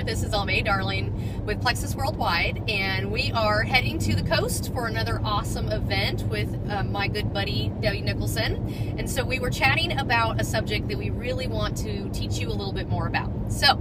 This is Aimee Darling with Plexus Worldwide, and we are heading to the coast for another awesome event with my good buddy Debbie Nicholson. And so we were chatting about a subject that we really want to teach you a little bit more about. So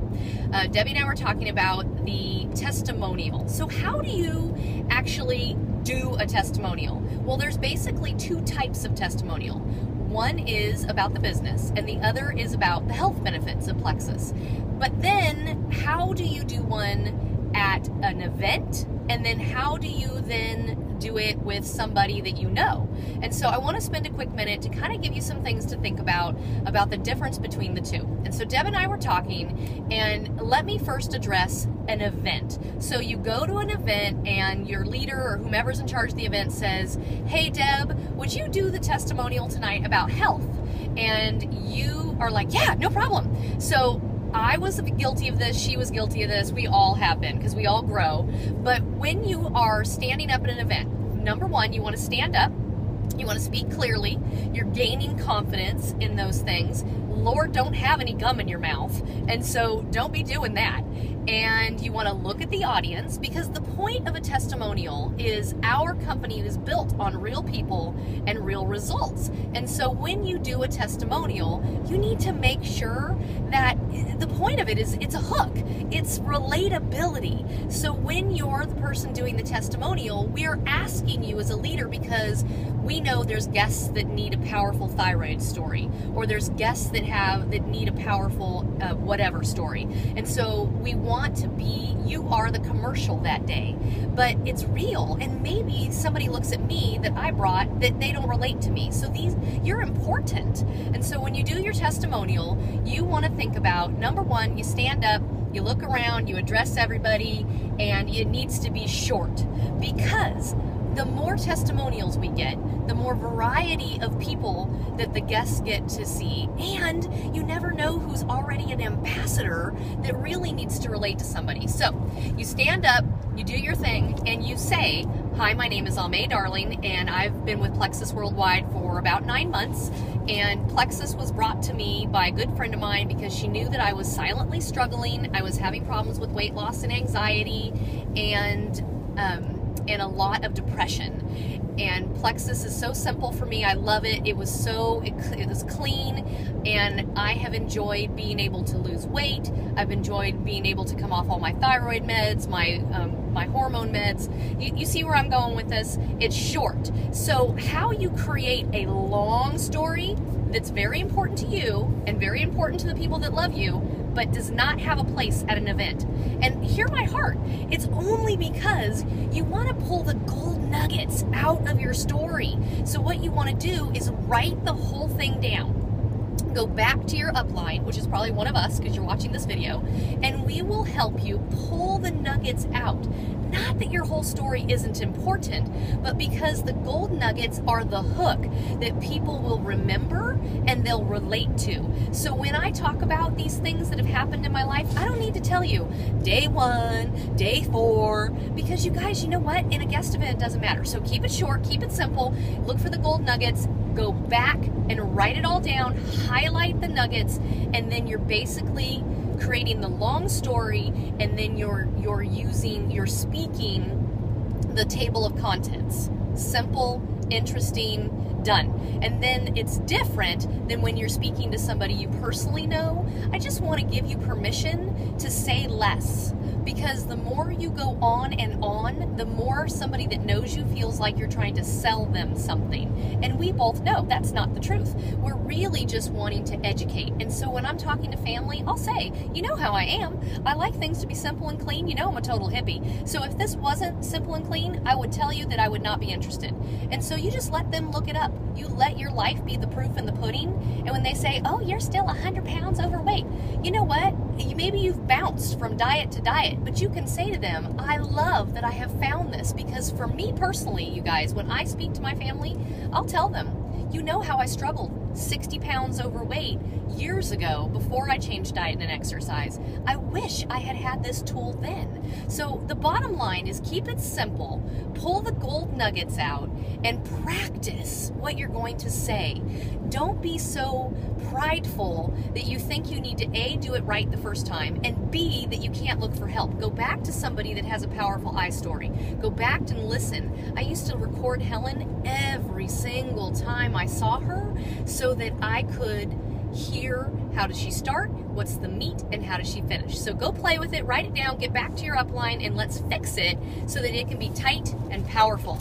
Debbie and I were talking about the testimonial. So how do you actually do a testimonial? Well, there's basically two types of testimonial. One is about the business, and the other is about the health benefits of Plexus. But then, how do you do one at an event? And then how do you then do it with somebody that you know? And so I want to spend a quick minute to kind of give you some things to think about the difference between the two. And so Deb and I were talking, and let me first address an event. So you go to an event and your leader or whomever's in charge of the event says, "Hey Deb, would you do the testimonial tonight about health?" And you are like, "Yeah, no problem." So I was guilty of this, she was guilty of this, we all have been, because we all grow. But when you are standing up at an event, number one, you want to stand up, you want to speak clearly, you're gaining confidence in those things. Lord, don't have any gum in your mouth, and so don't be doing that. And you want to look at the audience, because the point of a testimonial is our company is built on real people and real results. And so when you do a testimonial, you need to make sure that the point of it is it's a hook. It's relatability. So when you're the person doing the testimonial, we're asking you as a leader, because we know there's guests that need a powerful thyroid story, or there's guests that need a powerful whatever story. And so we want to be, you are the commercial that day, but it's real. And maybe somebody looks at me that I brought that they don't relate to me. So you're important. And so when you do your testimonial, you want to think about, number one, you stand up, you look around, you address everybody, and it needs to be short, because the more testimonials we get, the more variety of people that the guests get to see, and you never know who's already an ambassador that really needs to relate to somebody. So you stand up, you do your thing, and you say, "Hi, my name is Aimee Darling, and I've been with Plexus Worldwide for about 9 months, and Plexus was brought to me by a good friend of mine because she knew that I was silently struggling. I was having problems with weight loss and anxiety, and a lot of depression. And Plexus is so simple for me. I love it. It was clean, and I have enjoyed being able to lose weight. I've enjoyed being able to come off all my thyroid meds, my hormone meds." You see where I'm going with this? It's short. So how you create a long story that's very important to you and very important to the people that love you, but does not have a place at an event. And hear my heart, it's only because you want to pull the gold nuggets out of your story. So what you want to do is write the whole thing down. Go back to your upline, which is probably one of us because you're watching this video, and we will help you pull the nuggets out. Not that your whole story isn't important, but because the gold nuggets are the hook that people will remember and they'll relate to. So when I talk about these things that have happened in my life, I don't need to tell you day 1, day 4, because you guys, you know what? In a guest event, it doesn't matter. So keep it short, keep it simple, look for the gold nuggets, go back and write it all down, highlight the nuggets, and then you're basically creating the long story, and then you're speaking the table of contents. Simple, interesting, done. And then it's different than when you're speaking to somebody you personally know. I just want to give you permission to say less, because the more you go on and on, the more somebody that knows you feels like you're trying to sell them something. And we both know that's not the truth. We're really just wanting to educate. And so when I'm talking to family, I'll say, you know how I am. I like things to be simple and clean. You know I'm a total hippie. So if this wasn't simple and clean, I would tell you that I would not be interested. And so you just let them look it up. You let your life be the proof in the pudding. And when they say, "Oh, you're still 100 pounds overweight," you know what? Maybe you've bounced from diet to diet, but you can say to them, "I love that I have found this," because for me personally, you guys, when I speak to my family, I'll tell them, you know how I struggled 60 pounds overweight years ago before I changed diet and exercise. I wish I had had this tool then. So the bottom line is keep it simple, pull the gold nuggets out, and practice what you're going to say. Don't be so prideful that you think you need to A, do it right the first time, and B, that you can't can't look for help. Go back to somebody that has a powerful eye story. Go back and listen. I used to record Helen every single time I saw her so that I could hear how does she start, what's the meat, and how does she finish. So go play with it, write it down, get back to your upline, and let's fix it so that it can be tight and powerful.